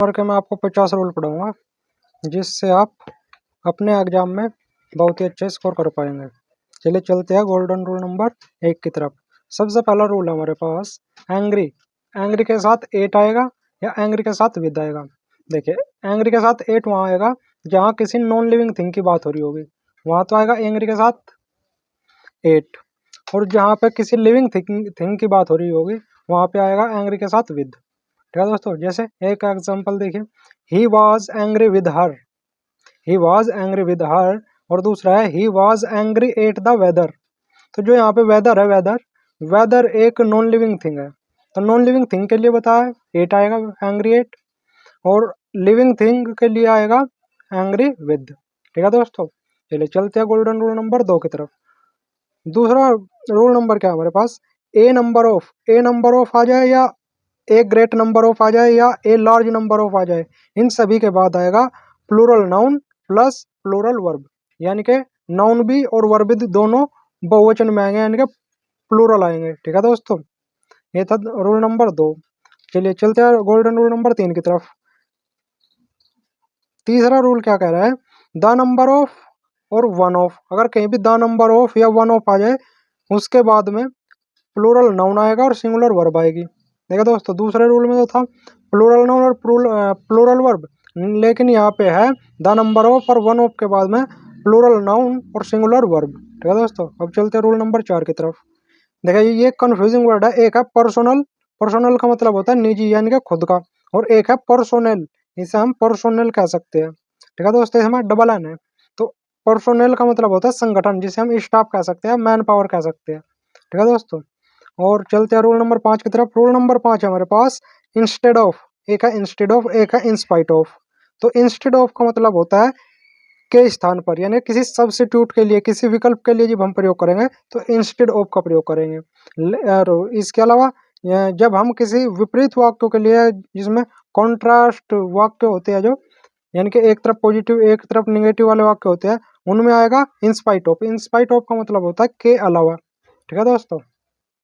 करके मैं आपको 50 रूल पढ़ाऊंगा जिससे आप अपने एग्जाम में बहुत ही अच्छे स्कोर कर पाएंगे। चलिए चलते हैं गोल्डन रूल नंबर 1 की तरफ। सबसे पहला रूल है हमारे पास एंग्री। एंग्री के साथ एट आएगा या एंग्री के साथ विद आएगा। देखिए एंग्री के साथ एट वहाँ आएगा जहाँ किसी नॉन लिविंग थिंग की बात हो रही होगी, वहाँ तो आएगा एंग्री के साथ एट। और जहाँ पे किसी लिविंग थिंग की बात हो रही होगी वहाँ पे आएगा एंग्री के साथ विद। ठीक है दोस्तों, जैसे एक एग्जांपल देखिए, he was angry with her, he was angry with her. और दूसरा है he was angry at the weather. तो जो यहाँ पे वेदर है, वेदर एक नॉन लिविंग थिंग है, तो नॉन लिविंग थिंग के लिए बताया एट आएगा एंग्री एट, और लिविंग थिंग के लिए आएगा एंग्री विद। ठीक है दोस्तों, चलिए चलते हैं गोल्डन रूल नंबर 2 की तरफ। दूसरा रूल नंबर क्या है हमारे पास, ए नंबर ऑफ आ जाए या ए ग्रेट नंबर ऑफ आ जाए या ए लार्ज नंबर ऑफ आ जाए, इन सभी के बाद आएगा plural noun plus plural verb, यानी कि नाउन भी और वर्ब भी दोनों बहुवचन में आएंगे, यानी कि प्लूरल आएंगे। ठीक है दोस्तों, ये था रूल नंबर 2। चलिए चलते हैं गोल्डन रूल नंबर 3 की तरफ। तीसरा रूल क्या कह रहा है, द नंबर ऑफ और वन ऑफ। अगर कहीं भी द नंबर ऑफ या वन ऑफ आ जाए उसके बाद में प्लूरल नाउन आएगा और सिंगुलर वर्ब आएगी। देखा दोस्तों, दूसरे रूल में तो था प्लूरल नाउन और प्लूरल वर्ब, लेकिन यहाँ पे है द नंबर ऑफ और वन ऑफ के बाद में प्लूरल नाउन और सिंगुलर वर्ब। ठीक है दोस्तों, अब चलते हैं रूल नंबर 4 की तरफ। देखिए ये कंफ्यूजिंग वर्ड है, एक है पर्सनल, पर्सनल का मतलब होता है निजी यानी कि खुद का, और एक है पर्सोनल, इसे हम पर्सोनल कह सकते हैं। ठीक है दोस्तों, इसमें डबल एन है। तो पर्सोनल का मतलब होता है संगठन, जिसे हम स्टाफ कह सकते हैं, मैन पावर कह सकते हैं। ठीक है दोस्तों, और चलते हैं रूल नंबर 5 की तरफ। रूल नंबर 5 है हमारे पास इंस्टेड ऑफ। एक है इंस्टेड ऑफ, एक है इंस्पाइट ऑफ। तो इंस्टेड ऑफ का मतलब होता है के स्थान पर, यानी किसी सब्स्टिट्यूट के लिए, किसी विकल्प के लिए जब हम प्रयोग करेंगे तो इंस्टेड ऑफ का प्रयोग करेंगे। और इसके अलावा जब हम किसी विपरीत वाक्यों के लिए, जिसमें कॉन्ट्रास्ट वाक्य होते हैं, जो यानी कि एक तरफ पॉजिटिव एक तरफ निगेटिव वाले वाक्य होते हैं, उनमें आएगा इंस्पाइट ऑफ। इंस्पाइट ऑफ का मतलब होता है के अलावा। ठीक है दोस्तों,